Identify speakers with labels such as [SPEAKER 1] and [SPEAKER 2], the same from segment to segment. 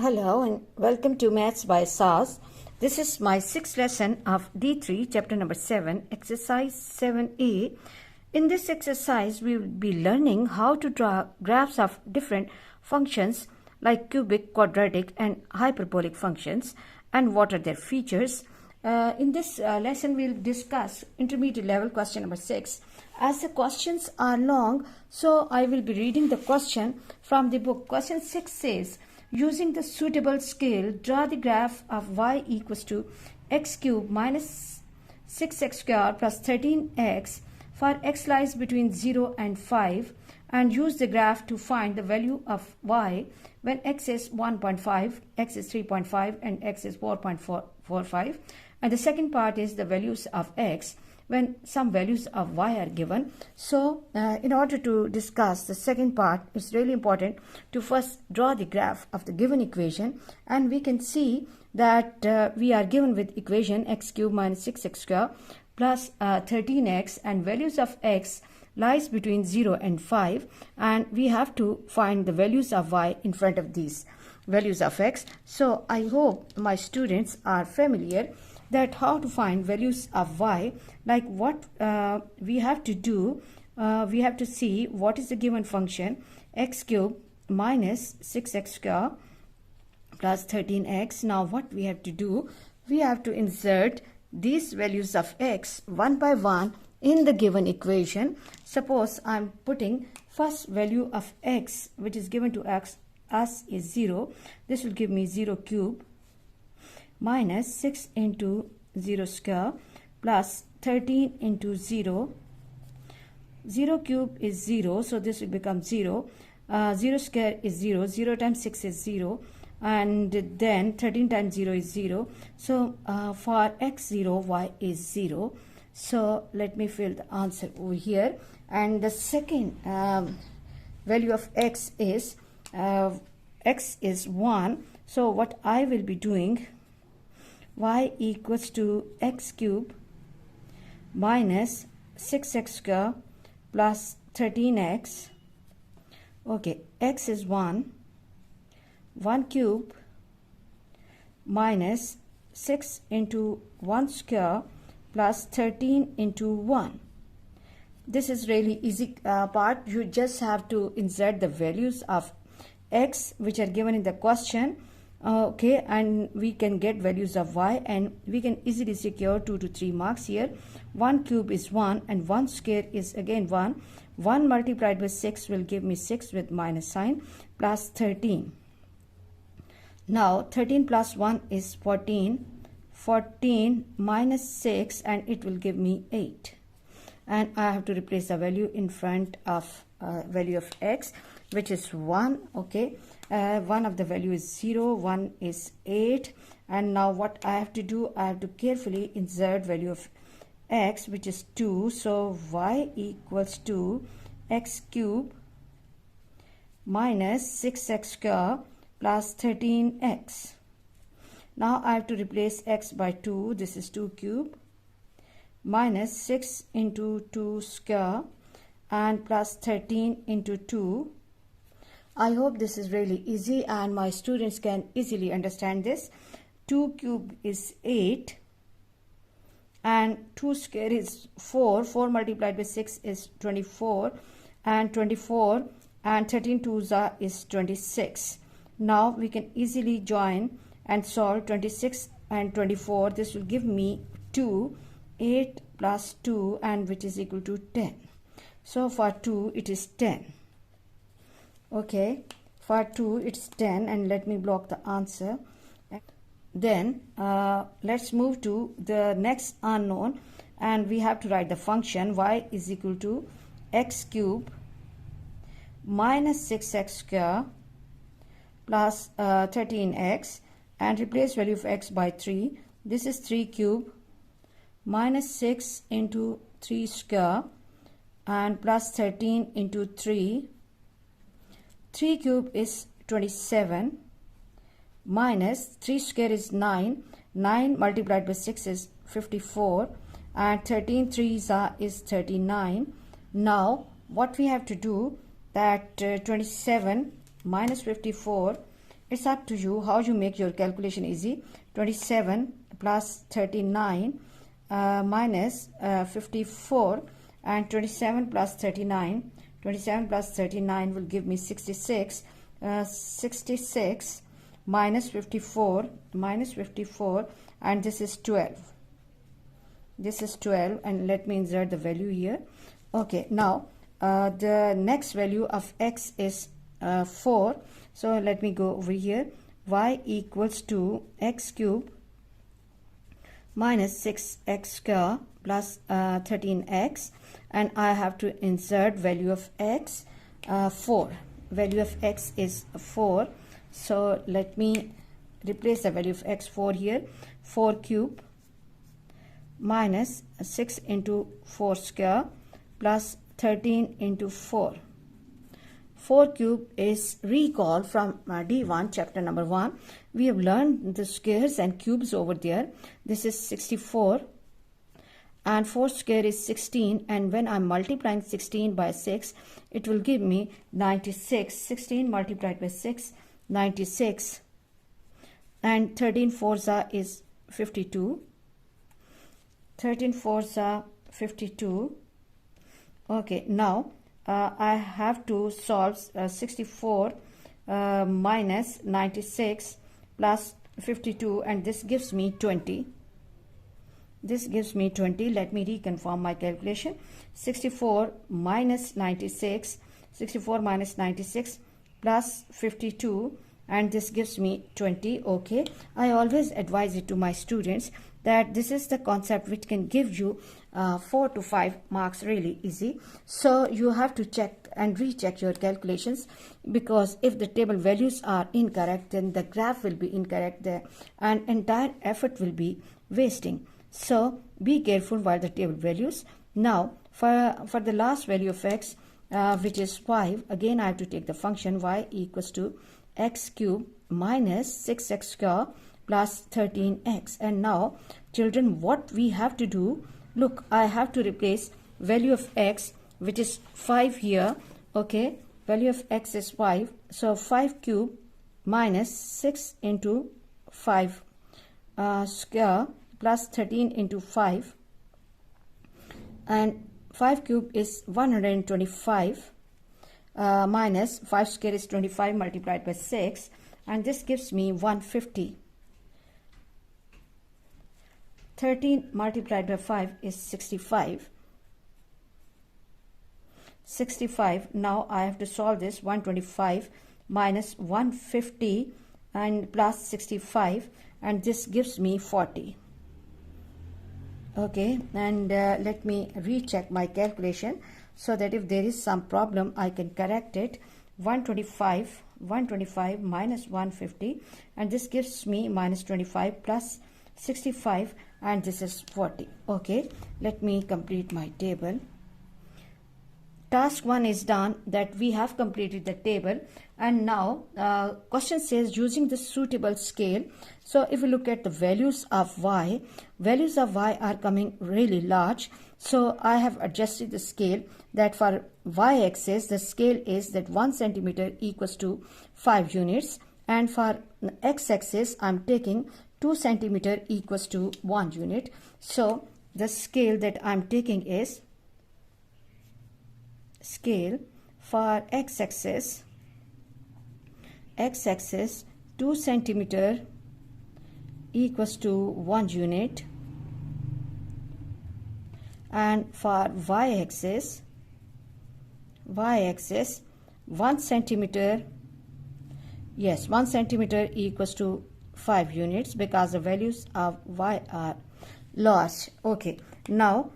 [SPEAKER 1] Hello and welcome to Maths by Saz. This is my sixth lesson of D3, chapter number 7, exercise 7a. In this exercise, we will be learning how to draw graphs of different functions like cubic, quadratic and hyperbolic functions and what are their features. In this lesson, we will discuss intermediate level question number 6. As the questions are long, so I will be reading the question from the book. Question 6 says, using the suitable scale, draw the graph of y equals to x cube minus 6x square plus 13x for x lies between 0 and 5 and use the graph to find the value of y when x is 1.5, x is 3.5 and x is 4.45. And the second part is the values of x when some values of y are given. So in order to discuss the second part, it's really important to first draw the graph of the given equation, and we can see that we are given with equation x cube minus 6x square plus 13x, and values of x lies between 0 and 5, and we have to find the values of y in front of these values of x. So I hope my students are familiar that how to find values of y. Like what we have to do, we have to see what is the given function x cube minus 6x square plus 13x. Now what we have to do, we have to insert these values of x one by one in the given equation. Suppose I'm putting first value of x which is given to us is 0. This will give me 0 cube minus 6 into 0 square plus 13 into 0. 0 cube is 0, so this will become 0. 0 square is 0. 0 times 6 is 0. And then 13 times 0 is 0. So for x0, y is 0. So let me fill the answer over here. And the second value of x is 1. So what I will be doing, y equals to x cube minus 6x square plus 13x. Okay, x is 1 cube minus 6 into 1 square plus 13 into 1. This is really easy part. You just have to insert the values of x which are given in the question. Okay, and we can get values of y, and we can easily secure 2 to 3 marks here. 1 cube is 1 and 1 square is again 1. 1 multiplied by 6 will give me 6 with minus sign plus 13. Now 13 plus 1 is 14. 14 minus 6 and it will give me 8. And I have to replace the value in front of value of x, which is 1. Okay, one of the value is 0, 1 is 8. And now what I have to do, I have to carefully insert value of x, which is 2. So y equals to x cube minus 6x square plus 13x. Now I have to replace x by 2. This is 2 cube minus 6 into 2 square and plus 13 into 2. I hope this is really easy and my students can easily understand this. 2 cube is 8 and 2 square is 4. 4 multiplied by 6 is 24, and 24 and 13 twos is 26. Now we can easily join and solve 26 and 24. This will give me 2. 8 plus 2, and which is equal to 10. So for 2 it is 10. Okay, for 2 it's 10, and let me block the answer. Then let's move to the next unknown, and we have to write the function y is equal to x cube minus 6x square plus 13x, and replace value of x by 3. This is 3 cube minus 6 into 3 square and plus 13 into 3. 3 cube is 27 minus 3 square is 9. 9 multiplied by 6 is 54, and 13 threes is 39. Now what we have to do, that 27 minus 54 It's up to you how you make your calculation easy. 27 plus 39 minus 54, and 27 plus 39. 27 plus 39 will give me 66. 66 minus 54, and this is 12. This is 12, and let me insert the value here. Okay, now the next value of x is 4. So let me go over here. Y equals to x cube minus 6x square plus 13x, and I have to insert value of x 4. Value of x is 4. So let me replace the value of x 4 here. 4 cube minus 6 into 4 square plus 13 into 4. 4 cube is recall from D1 chapter number 1. We have learned the squares and cubes over there. This is 64, and 4 square is 16, and when I'm multiplying 16 by 6, it will give me 96. 16 multiplied by 6, 96, and 13 fours is 52. 13 fours are 52. Okay, now I have to solve 64 minus 96 plus 52, and this gives me 20. This gives me 20. Let me reconfirm my calculation. 64 minus 96, 64 minus 96 plus 52, and this gives me 20. Okay, I always advise it to my students that this is the concept which can give you 4 to 5 marks really easy. So you have to check and recheck your calculations, because if the table values are incorrect, then the graph will be incorrect there, and entire effort will be wasting. So be careful while the table values. Now for the last value of x, which is 5, again I have to take the function y equals to x cube minus 6x square plus 13x. And now children, what we have to do, look, I have to replace value of x, which is 5 here. Okay, value of x is 5, so 5 cube minus 6 into 5 square plus 13 into 5, and 5 cube is 125 minus 5 square is 25 multiplied by 6, and this gives me 150. 13 multiplied by 5 is 65. 65. Now I have to solve this. 125 minus 150 and plus 65, and this gives me 40. Okay, and let me recheck my calculation so that if there is some problem I can correct it. 125 minus 150, and this gives me minus 25 plus 65, and this is 40. Okay, let me complete my table. Task 1 is done, that we have completed the table, and now question says using the suitable scale. So if you look at the values of y are coming really large, so I have adjusted the scale that for y-axis the scale is that 1 centimeter equals to 5 units, and for x-axis I'm taking 2 centimeter equals to 1 unit. So the scale that I'm taking is scale for x-axis 2 centimeter equals to 1 unit, and for y-axis 1 centimeter, yes, 1 centimeter equals to 5 units, because the values of y are large. Okay, now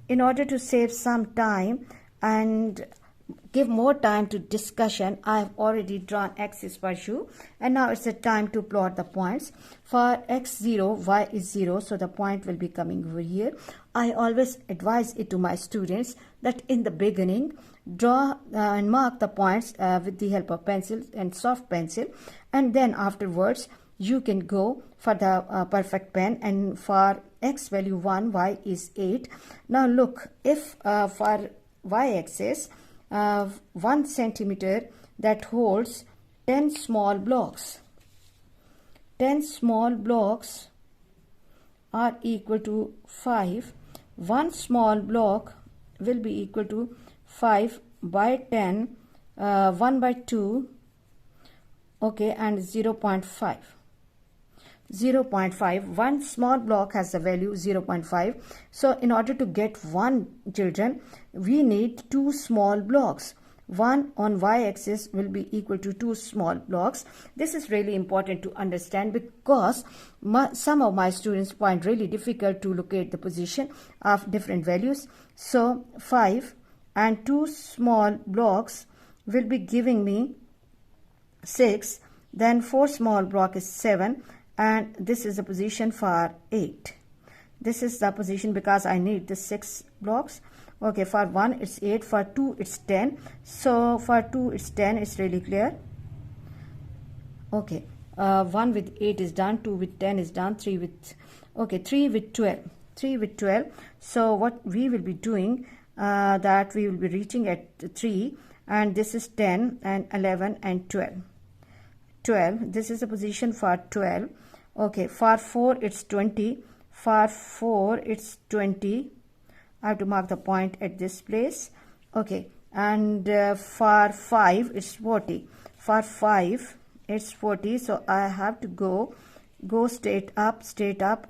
[SPEAKER 1] in order to save some time and give more time to discussion, I have already drawn axis per shoe, and now it's the time to plot the points. For x0, y is 0, so the point will be coming over here. I always advise it to my students that in the beginning draw and mark the points with the help of pencil and soft pencil, and then afterwards you can go for the perfect pen. And for x value 1, y is 8. Now look, if for y-axis 1 centimeter that holds 10 small blocks. 10 small blocks are equal to 5. One small block will be equal to 5 by 10, 1 by 2, okay, and 0.5. 0.5. One small block has the value 0.5. So in order to get one, children, we need two small blocks. One on y-axis will be equal to two small blocks. This is really important to understand because some of my students find really difficult to locate the position of different values. So 5 and two small blocks will be giving me 6. Then 4 small block is 7. And this is the position for 8. This is the position because I need the 6 blocks. Okay, for 1 it's 8, for 2 it's 10. So for 2 it's 10, it's really clear. Okay, 1 with 8 is done, 2 with 10 is done, 3 with 12. 3 with 12. So what we will be doing, that we will be reaching at 3, and this is 10 and 11 and 12. 12, this is the position for 12. Okay, for 4 it's 20. For 4 it's 20. I have to mark the point at this place. Okay, and for 5 it's 40. For 5 it's 40. So I have to go straight up,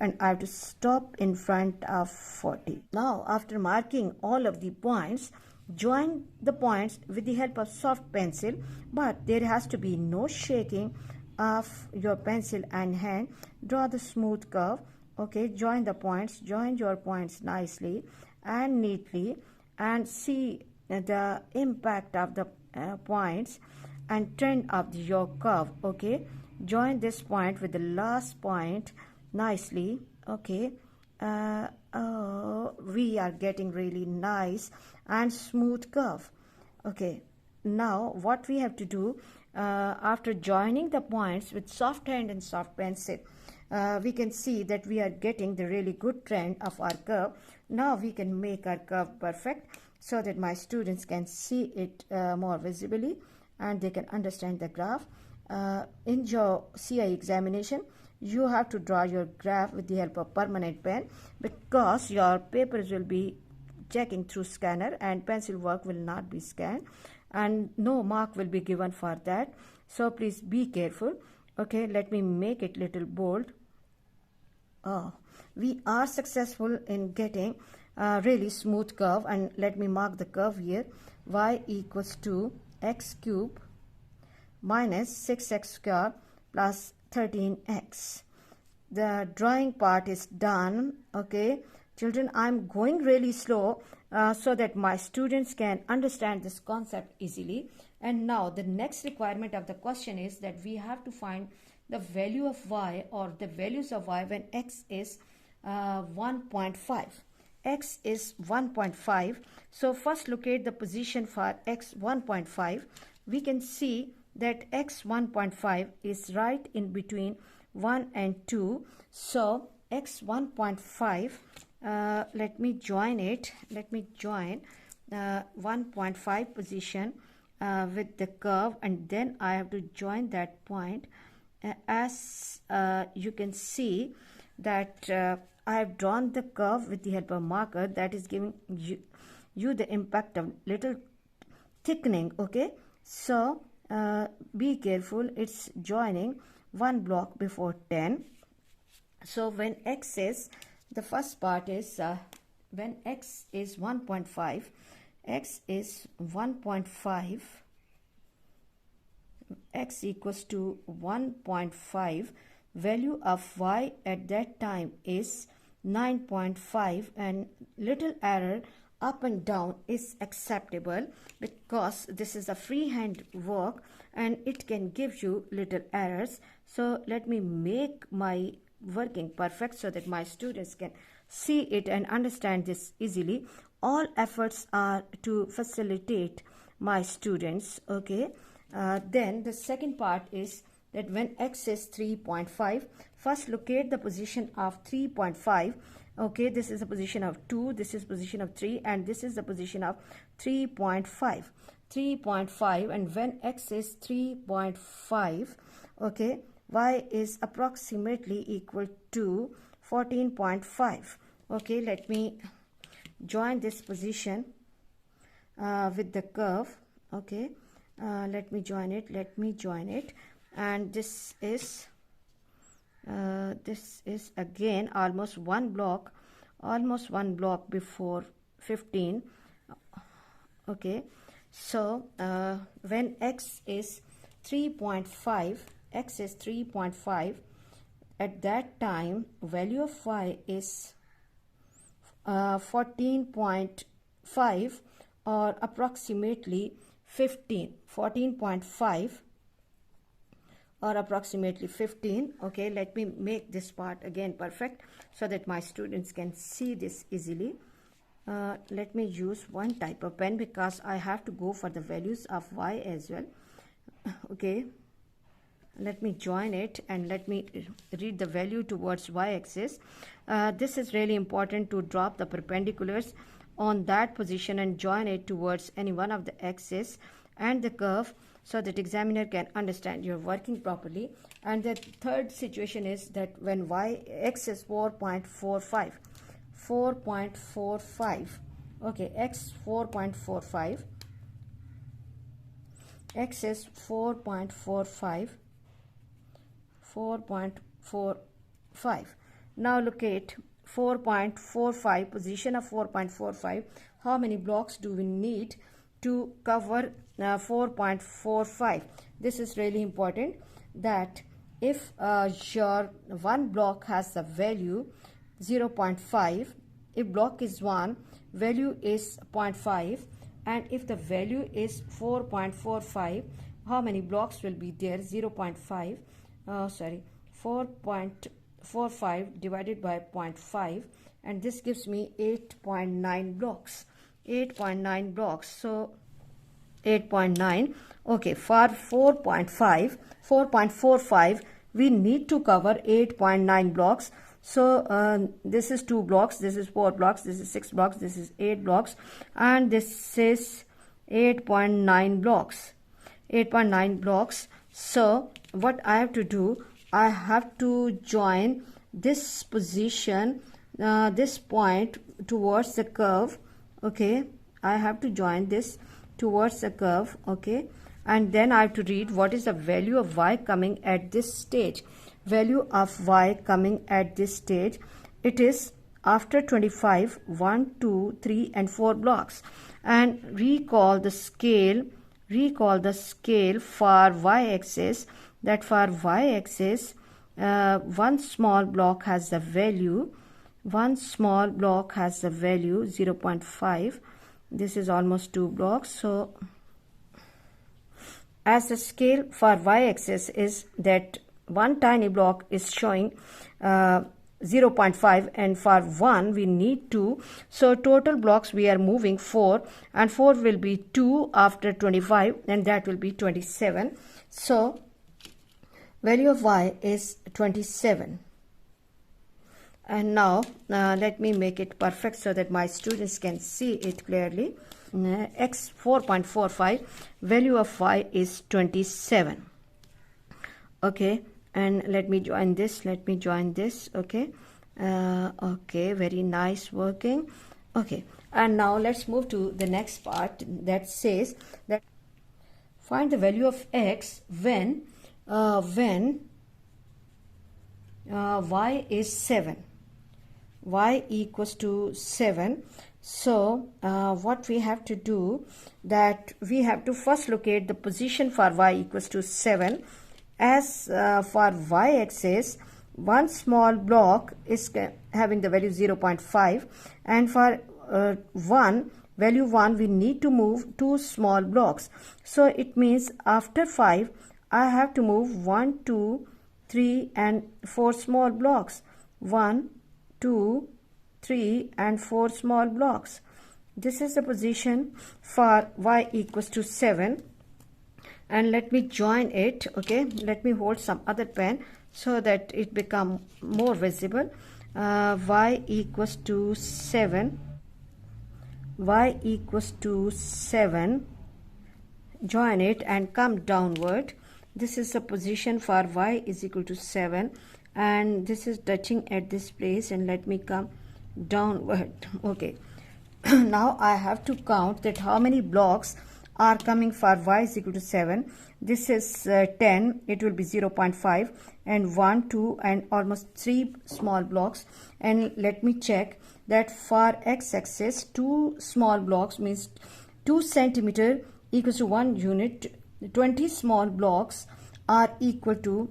[SPEAKER 1] and I have to stop in front of 40. Now after marking all of the points, join the points with the help of soft pencil, but there has to be no shaking of your pencil and hand. Draw the smooth curve. Okay, join the points, join your points nicely and neatly, and see the impact of the points and trend of your curve. Okay, join this point with the last point nicely. Okay, we are getting really nice and smooth curve. Okay, now what we have to do, after joining the points with soft hand and soft pencil, we can see that we are getting the really good trend of our curve. Now we can make our curve perfect so that my students can see it more visibly and they can understand the graph. In your CI examination, you have to draw your graph with the help of permanent pen because your papers will be checking through scanner and pencil work will not be scanned and no mark will be given for that. So please be careful. Okay, let me make it little bold. We are successful in getting a really smooth curve, and let me mark the curve here. Y equals to x cube minus 6x square plus 13x. The drawing part is done. Okay, children, I'm going really slow so that my students can understand this concept easily. And now the next requirement of the question is that we have to find the value of y, or the values of y, when x is 1.5. X is 1.5. So first locate the position for x 1.5. We can see that x 1.5 is right in between 1 and 2. So x 1.5, let me join it. Let me join 1.5 position with the curve, and then I have to join that point. As you can see that I have drawn the curve with the help of marker, that is giving you the impact of little thickening. Okay, so be careful, it's joining one block before 10. So when x is, the first part is when x is 1.5, x is 1.5, x equals to 1.5, value of y at that time is 9.5, and little error up and down is acceptable because this is a freehand work and it can give you little errors. So let me make my working perfect so that my students can see it and understand this easily. All efforts are to facilitate my students. Okay, then the second part is that when x is 3.5, first locate the position of 3.5. Okay, this is the position of 2, this is position of 3, and this is the position of 3.5. 3.5, and when x is 3.5, okay, y is approximately equal to 14.5. Okay, let me join this position with the curve. Okay, let me join it, and this is again almost one block before 15. Okay, so when x is 3.5, at that time value of y is 14.5, or approximately 14.5, or approximately 15. Okay, let me make this part again perfect so that my students can see this easily. Let me use one type of pen because I have to go for the values of y as well. Okay, let me join it and let me read the value towards y-axis. This is really important to drop the perpendiculars on that position and join it towards any one of the axes and the curve, so that examiner can understand you're working properly. And the third situation is that when x is 4.45, okay, x 4.45, x is 4.45. Now locate 4.45, position of 4.45. How many blocks do we need to cover 4.45? This is really important, that if your one block has the value 0.5, if block is 1, value is 0.5, and if the value is 4.45, how many blocks will be there? 0.5, 4.45 divided by 0.5, and this gives me 8.9 blocks. 8.9 blocks. So 8.9. Okay, for 4.45 we need to cover 8.9 blocks. So this is 2 blocks, this is 4 blocks, this is 6 blocks, this is 8 blocks, and this is 8.9 blocks. 8.9 blocks. So what I have to do, I have to join this position, this point towards the curve. Okay, I have to join this towards the curve. Okay, and then I have to read what is the value of y coming at this stage. Value of y coming at this stage, it is after 25, 1, 2, 3 and 4 blocks. And recall the scale for y-axis, that for y-axis one small block has the value 0.5. This is almost 2 blocks. So as the scale for y-axis is that one tiny block is showing 0.5, and for 1 we need 2. So total blocks we are moving 4, and 4 will be 2 after 25, and that will be 27. So value of y is 27. And now let me make it perfect so that my students can see it clearly. X 4.45, value of y is 27. Okay, and let me join this, okay. Okay, very nice working. Okay, and now let's move to the next part that says that find the value of x when y is 7, y equals to 7. So what we have to do, that we have to first locate the position for y equals to 7. As for y-axis, one small block is having the value 0.5, and for value 1 we need to move 2 small blocks. So it means after 5 I have to move 1, 2, 3 and 4 small blocks. 1, 2, 3 and 4 small blocks. This is the position for y equals to 7. And let me join it. Okay, let me hold some other pen so that it become more visible. Y equals to 7. join it and come downward. This is the position for y is equal to 7, and this is touching at this place, and let me come downward. Okay. Now I have to count that how many blocks are coming for y is equal to 7. This is 10, it will be 0.5 and 1, 2 and almost 3 small blocks. And let me check that for x-axis 2 small blocks means 2 centimeter equals to 1 unit. 20 small blocks are equal to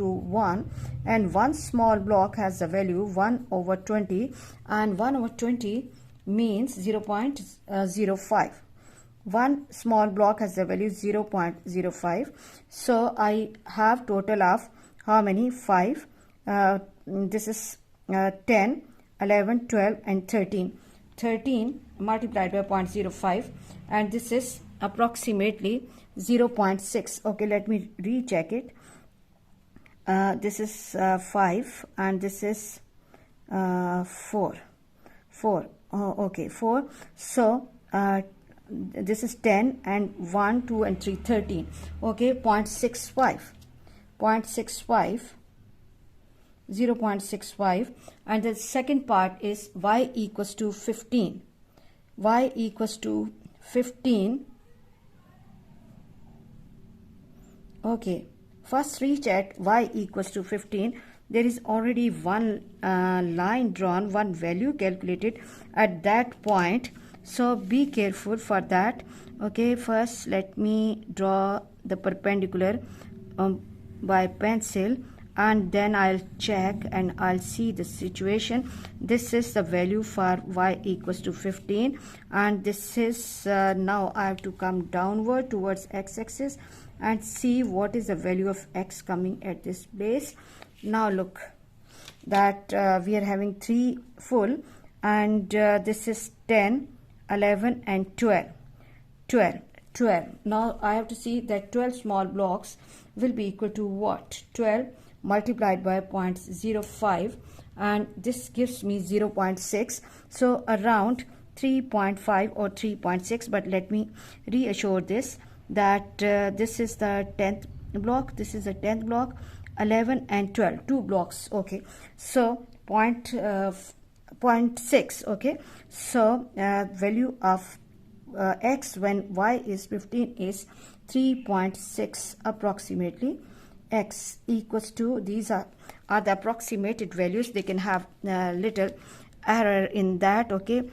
[SPEAKER 1] 1, and one small block has the value 1 over 20, and 1 over 20 means 0.05. One small block has the value 0.05. So I have total of how many? 5. This is 10, 11, 12 and 13. 13 multiplied by 0.05, and this is approximately 0.6. Okay, let me recheck it. This is 5 and this is 4. Okay, 4. So this is 10 and 1, 2 and 3, 13. Okay, 0.65. 0.65. And the second part is y equals to 15. Y equals to 15. Okay, first reach at y equals to 15. There is already one line drawn, one value calculated at that point. So be careful for that. Okay, first let me draw the perpendicular by pencil, and then I'll check and I'll see the situation. This is the value for y equals to 15, and this is now I have to come downward towards x-axis and see what is the value of x coming at this place. Now look that we are having 3 full, and this is 10, 11 and 12. Now I have to see that 12 small blocks will be equal to what? 12 multiplied by 0.05, and this gives me 0.6. So around 3.5 or 3.6, but let me reassure this that this is the 10th block, this is the 10th block, 11 and 12, 2 blocks. Okay, so 0.6. okay, so value of x when y is 15 is 3.6 approximately. X equals to, these are the approximated values. They can have little error in that. Okay,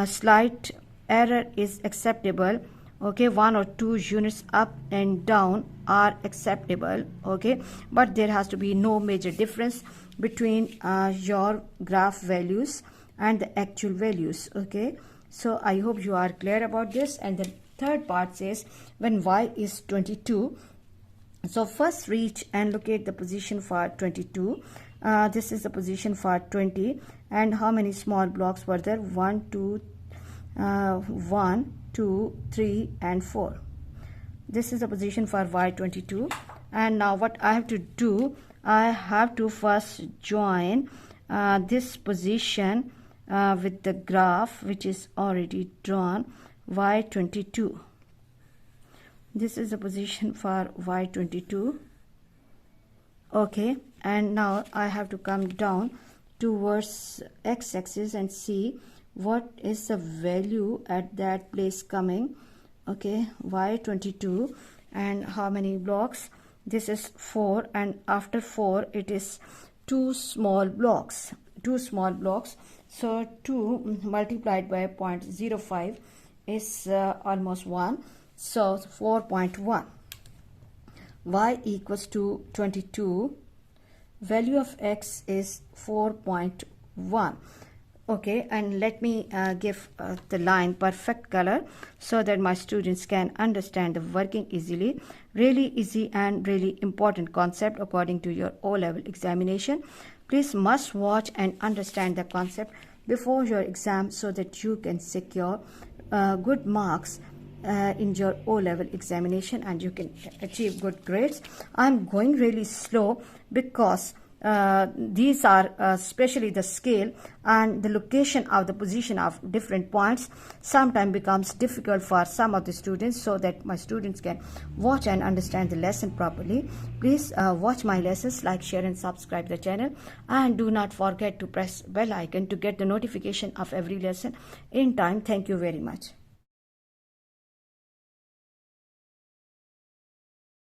[SPEAKER 1] slight error is acceptable. Okay, 1 or 2 units up and down are acceptable. Okay, but there has to be no major difference between your graph values and the actual values. Okay, so I hope you are clear about this. And the third part says when y is 22. So first reach and locate the position for 22. This is the position for 20, and how many small blocks were there? 1, 2, 3 and 4. This is the position for y22. And now what I have to do, I have to first join this position with the graph which is already drawn, y22. This is the position for y22. Okay, and now I have to come down towards x-axis and see what is the value at that place coming. Okay, y22, and how many blocks? This is 4, and after 4 it is 2 small blocks. So 2 multiplied by 0.05 is almost 1. So 4.1. Y equals to 22. Value of x is 4.1. Okay, and let me give the line perfect color so that my students can understand the working easily. Really easy and really important concept according to your O-level examination. Please must watch and understand the concept before your exam so that you can secure good marks in your O-level examination and you can achieve good grades. I'm going really slow because these are especially the scale and the location of the position of different points sometimes becomes difficult for some of the students, so that my students can watch and understand the lesson properly. Please watch my lessons, like, share and subscribe the channel, and do not forget to press bell icon to get the notification of every lesson in time. Thank you very much.